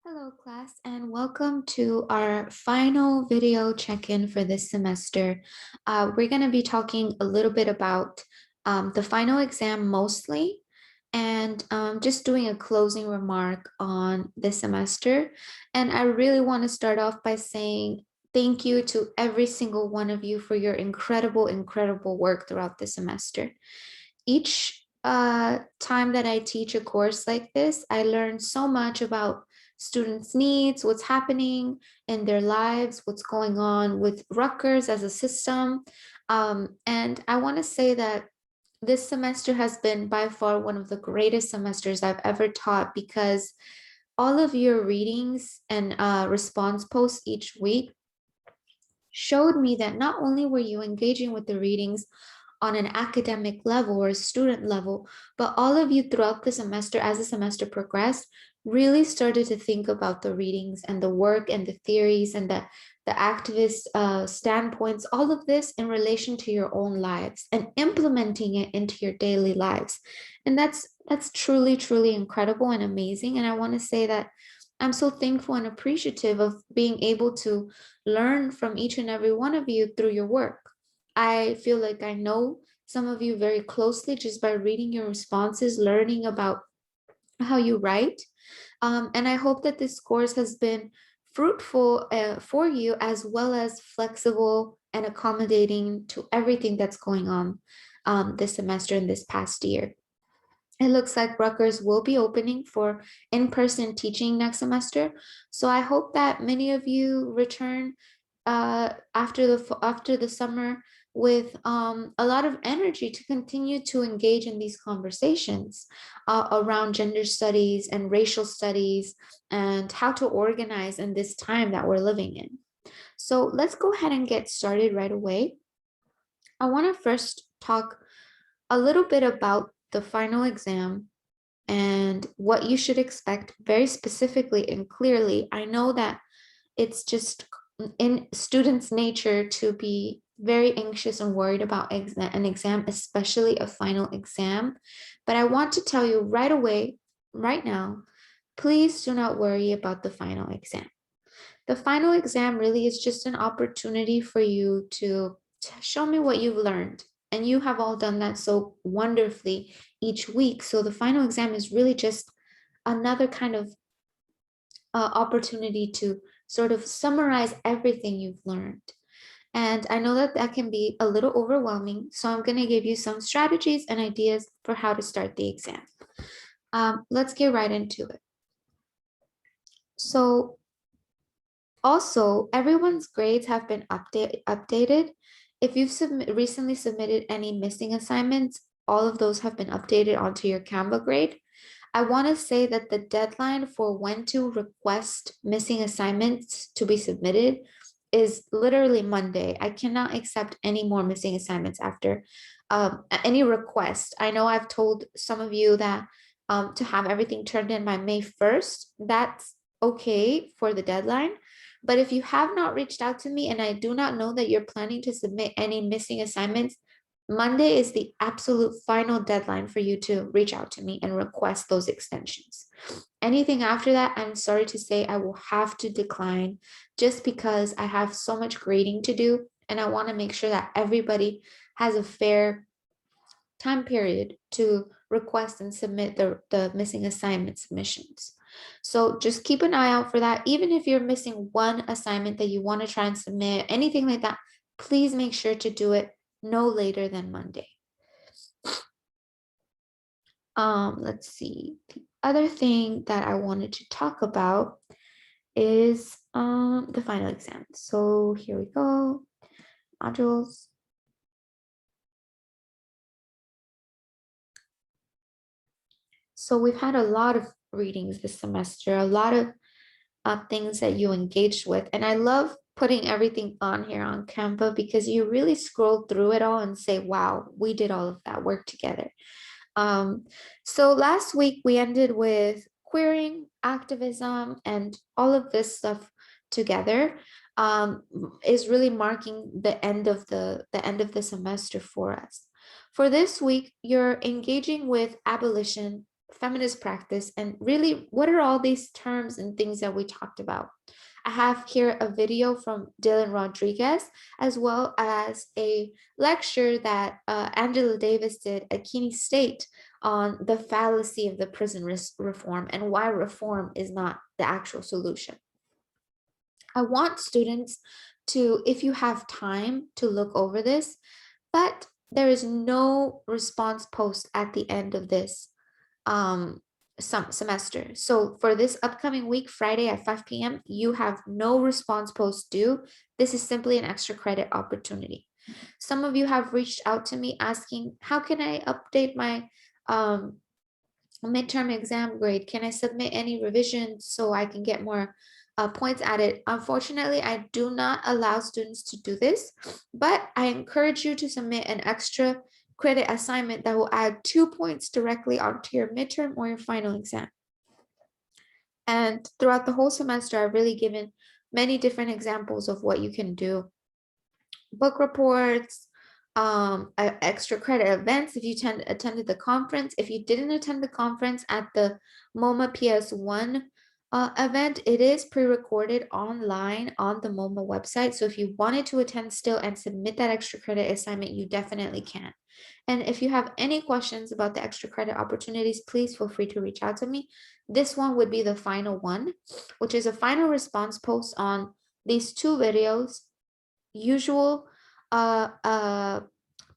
Hello, class, and welcome to our final video check-in for this semester. We're going to be talking a little bit about the final exam mostly, and just doing a closing remark on this semester. And I really want to start off by saying thank you to every single one of you for your incredible work throughout the semester. Each time that I teach a course like this, I learn so much about students' needs, what's happening in their lives, what's going on with Rutgers as a system. And I want to say that this semester has been by far one of the greatest semesters I've ever taught because all of your readings and response posts each week showed me that not only were you engaging with the readings on an academic level or a student level, but all of you throughout the semester, as the semester progressed, really started to think about the readings and the work and the theories and the activist standpoints, all of this in relation to your own lives and implementing it into your daily lives. And that's truly incredible and amazing. And I want to say that I'm so thankful and appreciative of being able to learn from each and every one of you through your work. I feel like I know some of you very closely just by reading your responses, learning about how you write. And I hope that this course has been fruitful for you as well as flexible and accommodating to everything that's going on this semester and this past year. It looks like Rutgers will be opening for in-person teaching next semester. So I hope that many of you return after the summer with a lot of energy to continue to engage in these conversations around gender studies and racial studies and how to organize in this time that we're living in. So let's go ahead and get started right away. I want to first talk a little bit about the final exam and what you should expect very specifically and clearly. I know that it's just in students' nature to be very anxious and worried about an exam, especially a final exam. But I want to tell you right away, right now, please do not worry about the final exam. The final exam really is just an opportunity for you to show me what you've learned. And you have all done that so wonderfully each week. So the final exam is really just another kind of opportunity to sort of summarize everything you've learned. And I know that that can be a little overwhelming. So I'm going to give you some strategies and ideas for how to start the exam. Let's get right into it. So also, everyone's grades have been updated. If you've recently submitted any missing assignments, all of those have been updated onto your Canva grade. I want to say that the deadline for when to request missing assignments to be submitted is literally Monday. I cannot accept any more missing assignments after any request. I know I've told some of you that to have everything turned in by May 1st. That's okay for the deadline. But if you have not reached out to me and I do not know that you're planning to submit any missing assignments, Monday is the absolute final deadline for you to reach out to me and request those extensions. Anything after that, I'm sorry to say I will have to decline just because I have so much grading to do and I want to make sure that everybody has a fair time period to request and submit the missing assignment submissions. So just keep an eye out for that. Even if you're missing one assignment that you want to try and submit, anything like that, please make sure to do it no later than Monday. Let's see. The other thing that I wanted to talk about is the final exam. So here we go. Modules. So we've had a lot of readings this semester, a lot of things that you engaged with. And I love putting everything on here on Canva because you really scroll through it all and say, wow, we did all of that work together. So last week we ended with queering, activism, and all of this stuff together is really marking the end of the semester for us. For this week, you're engaging with abolition, feminist practice, and really what are all these terms and things that we talked about. I have here a video from Dylan Rodriguez, as well as a lecture that Angela Davis did at Keene State on the fallacy of the prison reform and why reform is not the actual solution. I want students to, if you have time, to look over this, but there is no response post at the end of this some semester. So for this upcoming week, Friday at 5 p.m., you have no response post due. This is simply an extra credit opportunity. Some of you have reached out to me asking, how can I update my midterm exam grade? Can I submit any revisions so I can get more points added? Unfortunately, I do not allow students to do this, but I encourage you to submit an extra credit assignment that will add 2 points directly onto your midterm or your final exam. And throughout the whole semester, I've really given many different examples of what you can do. Book reports, extra credit events if you attended the conference. If you didn't attend the conference at the MoMA PS1 event, it is pre-recorded online on the MoMA website. So if you wanted to attend still and submit that extra credit assignment, you definitely can. And if you have any questions about the extra credit opportunities, please feel free to reach out to me. This one would be the final one, which is a final response post on these 2 videos. Usual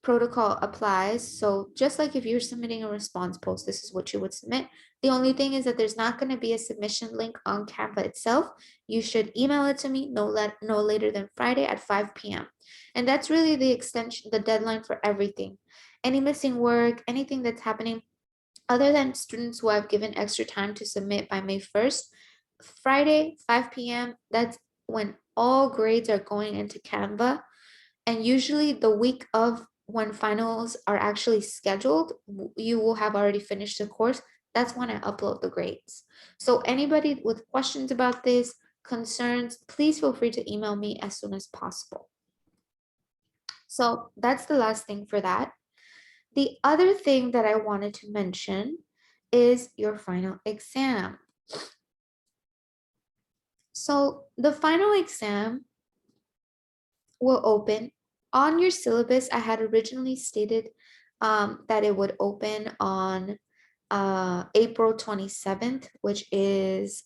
protocol applies. So just like if you're submitting a response post, this is what you would submit. The only thing is that there's not going to be a submission link on Canva itself. You should email it to me no later than Friday at 5 p.m. And that's really the extension, the deadline for everything. Any missing work, anything that's happening, other than students who have given extra time to submit by May 1st, Friday, 5 p.m., that's when all grades are going into Canva. And usually the week of when finals are actually scheduled, you will have already finished the course. That's when I upload the grades. So anybody with questions about this, concerns, please feel free to email me as soon as possible. So that's the last thing for that. The other thing that I wanted to mention is your final exam. So the final exam will open on your syllabus. I had originally stated that it would open on April 27th, which is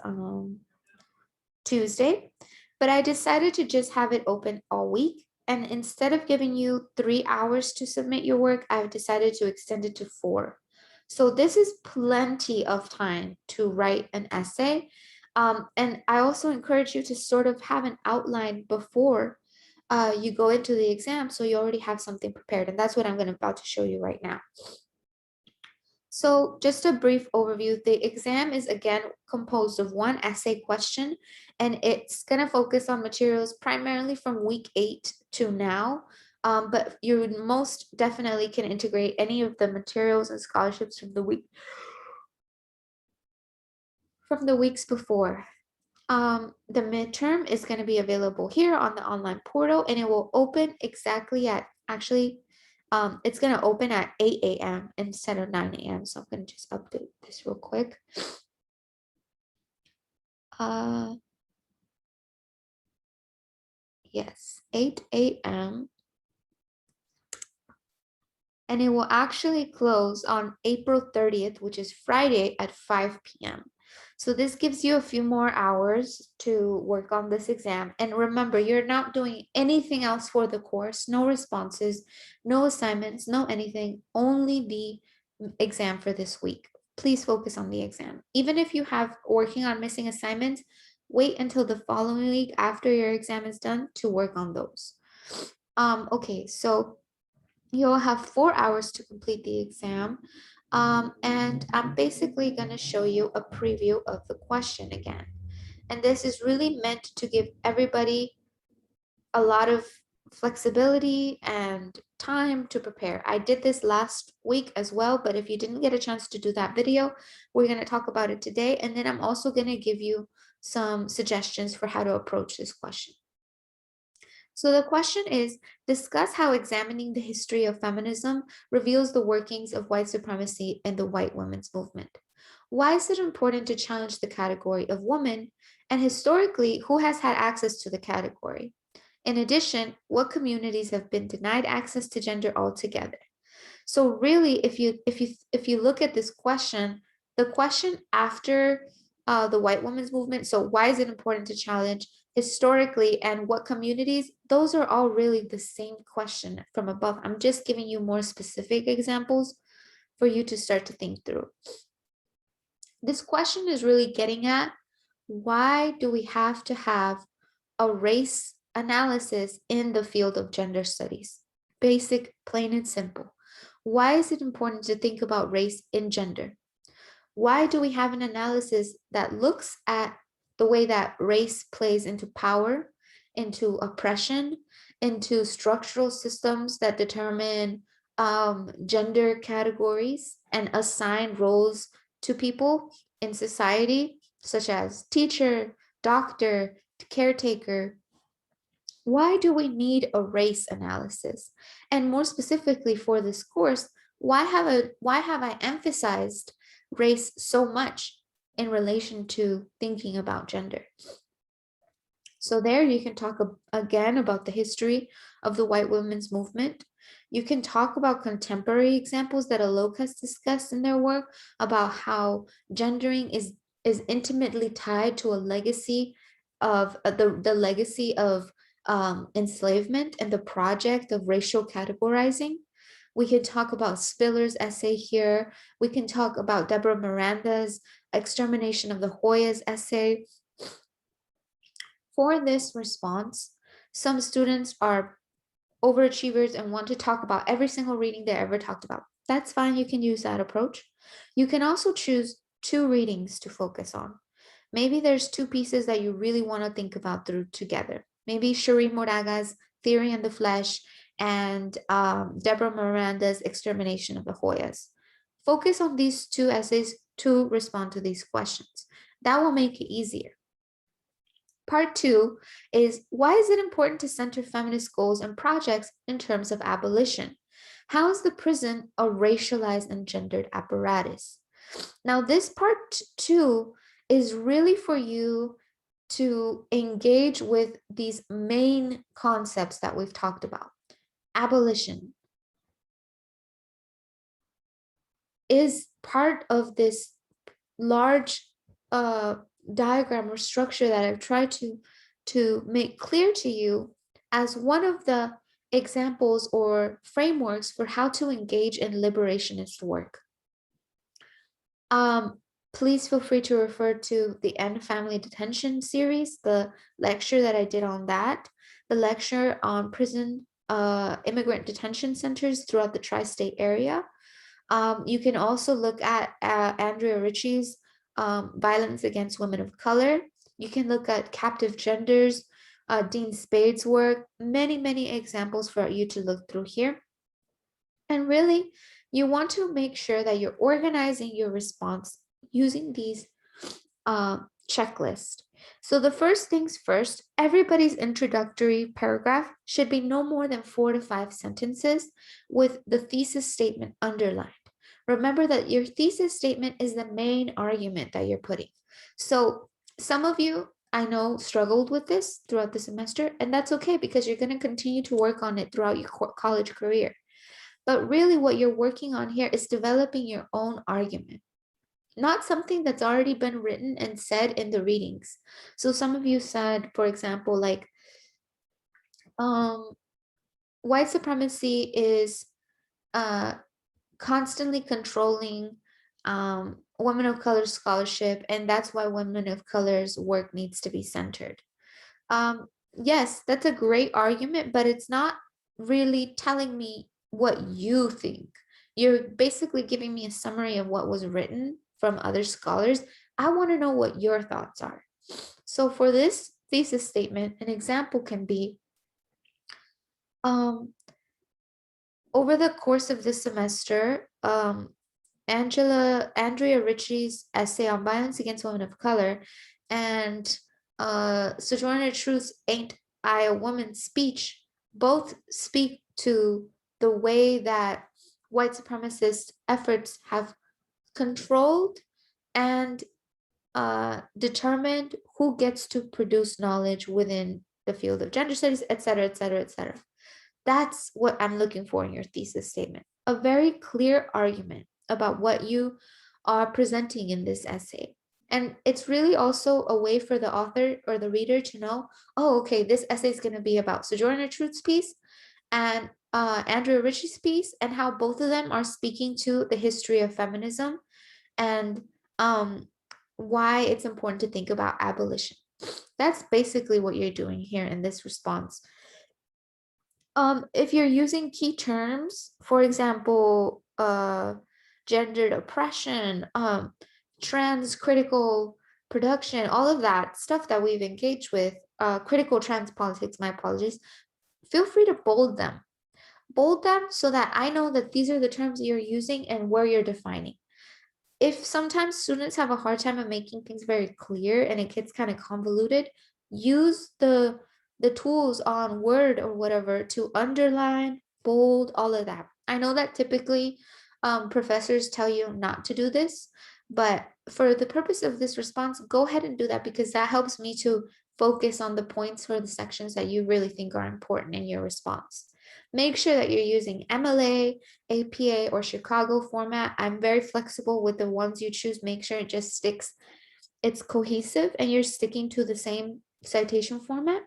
Tuesday, but I decided to just have it open all week. And instead of giving you 3 hours to submit your work, I've decided to extend it to 4. So this is plenty of time to write an essay. And I also encourage you to sort of have an outline before you go into the exam, so you already have something prepared. And that's what I'm about to show you right now. So just a brief overview, the exam is again composed of 1 essay question, and it's going to focus on materials primarily from week 8 to now. But you most definitely can integrate any of the materials and scholarships from the weeks before. The midterm is going to be available here on the online portal, and it will open exactly at, actually, it's going to open at 8 a.m. instead of 9 a.m. So I'm going to just update this real quick. Yes, 8 a.m. And it will actually close on April 30th, which is Friday at 5 p.m. So this gives you a few more hours to work on this exam. And remember, you're not doing anything else for the course, no responses, no assignments, no anything, only the exam for this week. Please focus on the exam. Even if you have working on missing assignments, wait until the following week after your exam is done to work on those. Okay, so you'll have 4 hours to complete the exam. And I'm basically going to show you a preview of the question again. And this is really meant to give everybody a lot of flexibility and time to prepare. I did this last week as well, but if you didn't get a chance to do that video, we're going to talk about it today. And then I'm also going to give you some suggestions for how to approach this question. So the question is, discuss how examining the history of feminism reveals the workings of white supremacy and the white women's movement. Why is it important to challenge the category of woman? And historically, who has had access to the category? In addition, what communities have been denied access to gender altogether? So really, if you look at this question, the question after the white women's movement, so why is it important to challenge historically and what communities, those are all really the same question from above. I'm just giving you more specific examples for you to start to think through. This question is really getting at, why do we have to have a race analysis in the field of gender studies? Basic, plain and simple. Why is it important to think about race in gender? Why do we have an analysis that looks at the way that race plays into power, into oppression, into structural systems that determine gender categories and assign roles to people in society, such as teacher, doctor, caretaker? Why do we need a race analysis? And more specifically for this course, why have I emphasized race so much in relation to thinking about gender? So there you can talk again about the history of the white women's movement. You can talk about contemporary examples that Alok has discussed in their work about how gendering is intimately tied to a legacy of the legacy of enslavement and the project of racial categorizing. We can talk about Spiller's essay here. We can talk about Deborah Miranda's Extermination of the Hoyas essay. For this response, some students are overachievers and want to talk about every single reading they ever talked about. That's fine, you can use that approach. You can also choose 2 readings to focus on. Maybe there's 2 pieces that you really want to think about through together. Maybe Shuri Moraga's Theory and the Flesh and Deborah Miranda's Extermination of the Hoyas. Focus on these 2 essays to respond to these questions. That will make it easier. Part 2 is, why is it important to center feminist goals and projects in terms of abolition? How is the prison a racialized and gendered apparatus? Now, this part 2 is really for you to engage with these main concepts that we've talked about. Abolition is part of this large diagram or structure that I've tried to make clear to you as one of the examples or frameworks for how to engage in liberationist work. Please feel free to refer to the End Family Detention series, the lecture that I did on that, the lecture on prison immigrant detention centers throughout the tri-state area. You can also look at Andrea Ritchie's Violence Against Women of Color. You can look at Captive Genders, Dean Spade's work, many examples for you to look through here. And really, you want to make sure that you're organizing your response using these checklists. So the first things first, everybody's introductory paragraph should be no more than 4 to 5 sentences with the thesis statement underlined. Remember that your thesis statement is the main argument that you're putting. So some of you, I know, struggled with this throughout the semester, and that's okay because you're going to continue to work on it throughout your college career. But really what you're working on here is developing your own argument, not something that's already been written and said in the readings. So some of you said, for example, like, white supremacy is constantly controlling women of color scholarship, and that's why women of color's work needs to be centered. Yes, that's a great argument, but it's not really telling me what you think. You're basically giving me a summary of what was written from other scholars. I want to know what your thoughts are. So for this thesis statement, an example can be, over the course of this semester, Andrea Ritchie's essay on violence against women of color and Sojourner Truth's Ain't I a Woman speech both speak to the way that white supremacist efforts have controlled and determined who gets to produce knowledge within the field of gender studies, etc., etc., etc. That's what I'm looking for in your thesis statement. A very clear argument about what you are presenting in this essay. And it's really also a way for the author or the reader to know, oh, okay, this essay is going to be about Sojourner Truth's piece and Andrea Ritchie's piece, and how both of them are speaking to the history of feminism and um, why it's important to think about abolition. That's basically what you're doing here in this response. If you're using key terms, for example, gendered oppression, trans critical production, all of that stuff that we've engaged with, critical trans politics, my apologies, feel free to bold them. Bold them so that I know that these are the terms you're using and where you're defining. If sometimes students have a hard time of making things very clear and it gets kind of convoluted, use the tools on Word or whatever to underline, bold, all of that. I know that typically professors tell you not to do this, but for the purpose of this response, go ahead and do that because that helps me to focus on the points for the sections that you really think are important in your response. Make sure that you're using MLA, APA, or Chicago format. I'm very flexible with the ones you choose. Make sure it just sticks, it's cohesive, and you're sticking to the same citation format.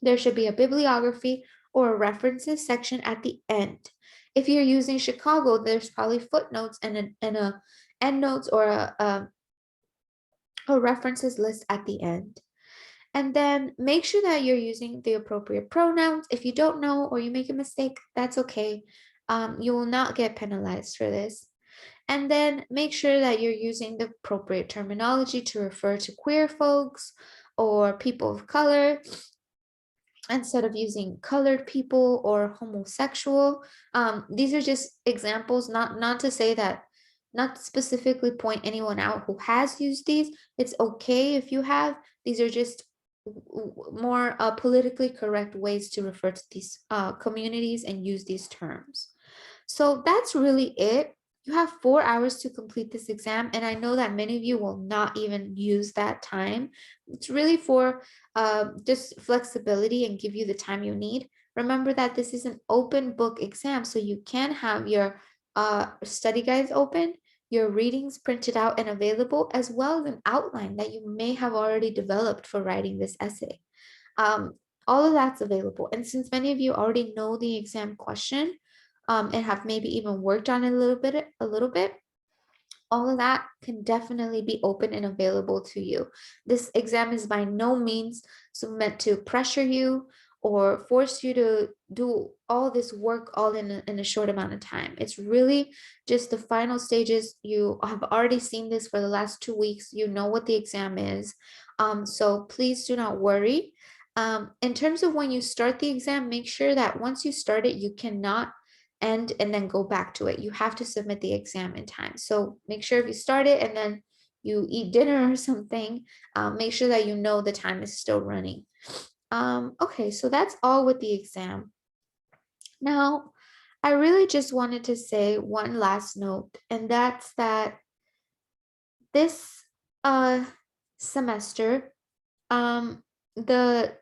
There should be a bibliography or a references section at the end. If you're using Chicago, there's probably footnotes and a endnotes or a references list at the end. And then make sure that you're using the appropriate pronouns. If you don't know or you make a mistake, that's okay. You will not get penalized for this. And then make sure that you're using the appropriate terminology to refer to queer folks or people of color instead of using colored people or homosexual. These are just examples, not to say that, not specifically point anyone out who has used these. It's okay if you have. These are just more politically correct ways to refer to these communities and use these terms. So that's really it. You have 4 hours to complete this exam, and I know that many of you will not even use that time. It's really for just flexibility and give you the time you need. Remember that this is an open book exam, so you can have your study guides open, your readings printed out and available, as well as an outline that you may have already developed for writing this essay. Um, all of that's available. And since many of you already know the exam question and have maybe even worked on it a little bit, all of that can definitely be open and available to you. This exam is by no means meant to pressure you or force you to do all this work all in a short amount of time. It's really just the final stages. You have already seen this for the last 2 weeks. You know what the exam is. So please do not worry. In terms of when you start the exam, make sure that once you start it, you cannot end and then go back to it. You have to submit the exam in time. So make sure if you start it and then you eat dinner or something, make sure that you know the time is still running. Okay, so that's all with the exam. Now, I really just wanted to say one last note, and that's that this semester, the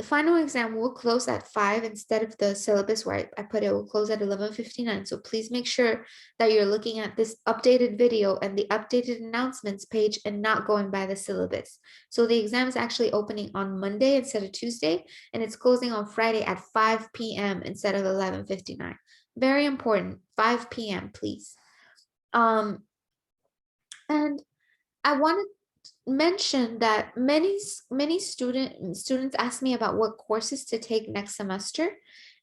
final exam will close at 5 instead of the syllabus where I put it will close at 11:59. So please make sure that you're looking at this updated video and the updated announcements page and not going by the syllabus. So the exam is actually opening on Monday instead of Tuesday, and it's closing on Friday at 5 p.m. instead of 11:59. Very important, 5 p.m. please. And I wanted mention that many students ask me about what courses to take next semester,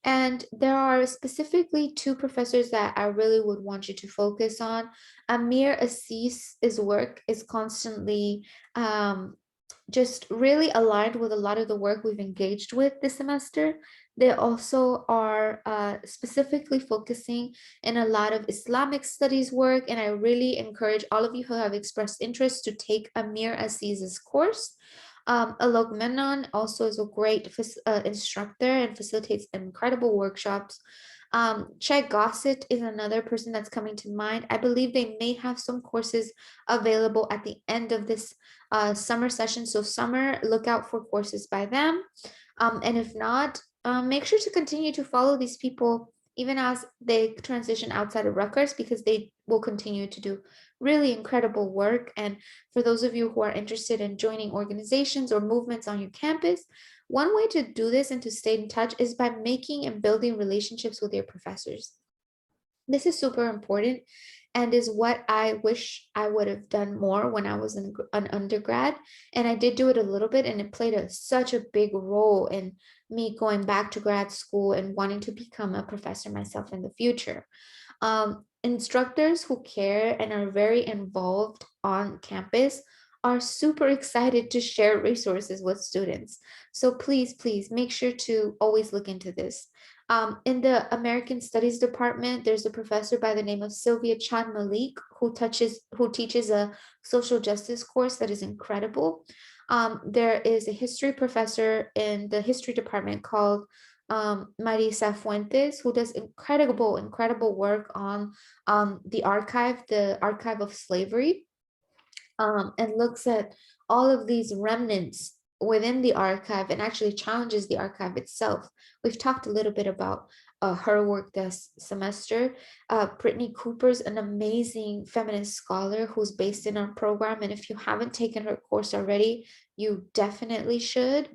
and there are specifically two professors that I really would want you to focus on. Amir Assis's work is constantly just really aligned with a lot of the work we've engaged with this semester. They also are specifically focusing in a lot of Islamic studies work, and I really encourage all of you who have expressed interest to take Amir Aziz's course. Alok Menon also is a great instructor and facilitates incredible workshops. Chad Gossett is another person that's coming to mind. I believe they may have some courses available at the end of this summer session. So summer, look out for courses by them. And if not, make sure to continue to follow these people even as they transition outside of Rutgers, because they will continue to do really incredible work. And for those of you who are interested in joining organizations or movements on your campus, one way to do this and to stay in touch is by making and building relationships with your professors. This is super important and is what I wish I would have done more when I was an undergrad. And I did do it a little bit, and it played such a big role in me going back to grad school and wanting to become a professor myself in the future. Instructors who care and are very involved on campus are super excited to share resources with students. So please make sure to always look into this. In the American Studies department, there's a professor by the name of Sylvia Chan Malik who teaches a social justice course that is incredible. There is a history professor in the history department called Marisa Fuentes, who does incredible work on the archive of slavery, and looks at all of these remnants within the archive and actually challenges the archive itself. We've talked a little bit about her work this semester. Brittany Cooper's an amazing feminist scholar who's based in our program, and if you haven't taken her course already, you definitely should.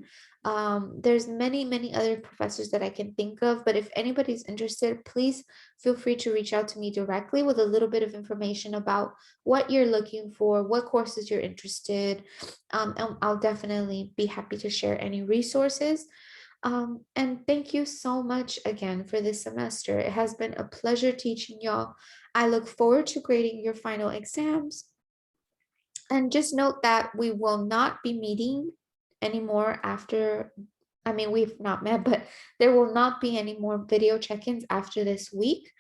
There's many other professors that I can think of, but if anybody's interested, please feel free to reach out to me directly with a little bit of information about what you're looking for, what courses you're interested. And I'll definitely be happy to share any resources. And thank you so much again for this semester. It has been a pleasure teaching y'all. I look forward to grading your final exams. And just note that we will not be meeting anymore after, I mean, we've not met, but there will not be any more video check-ins after this week.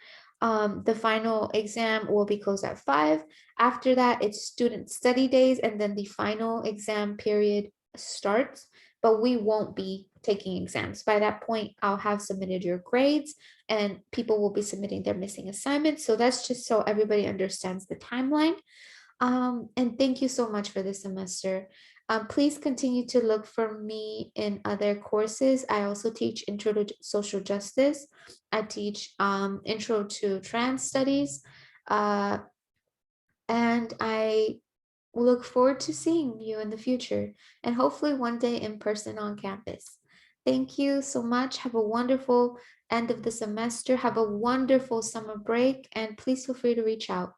The final exam will be closed at 5. After that, it's student study days, and then the final exam period starts, but we won't be taking exams. By that point, I'll have submitted your grades and people will be submitting their missing assignments. So that's just so everybody understands the timeline. And thank you so much for this semester. Please continue to look for me in other courses. I also teach Intro to Social Justice. I teach Intro to Trans Studies. Uh, and I look forward to seeing you in the future and hopefully one day in person on campus. Thank you so much. Have a wonderful end of the semester. Have a wonderful summer break, and please feel free to reach out.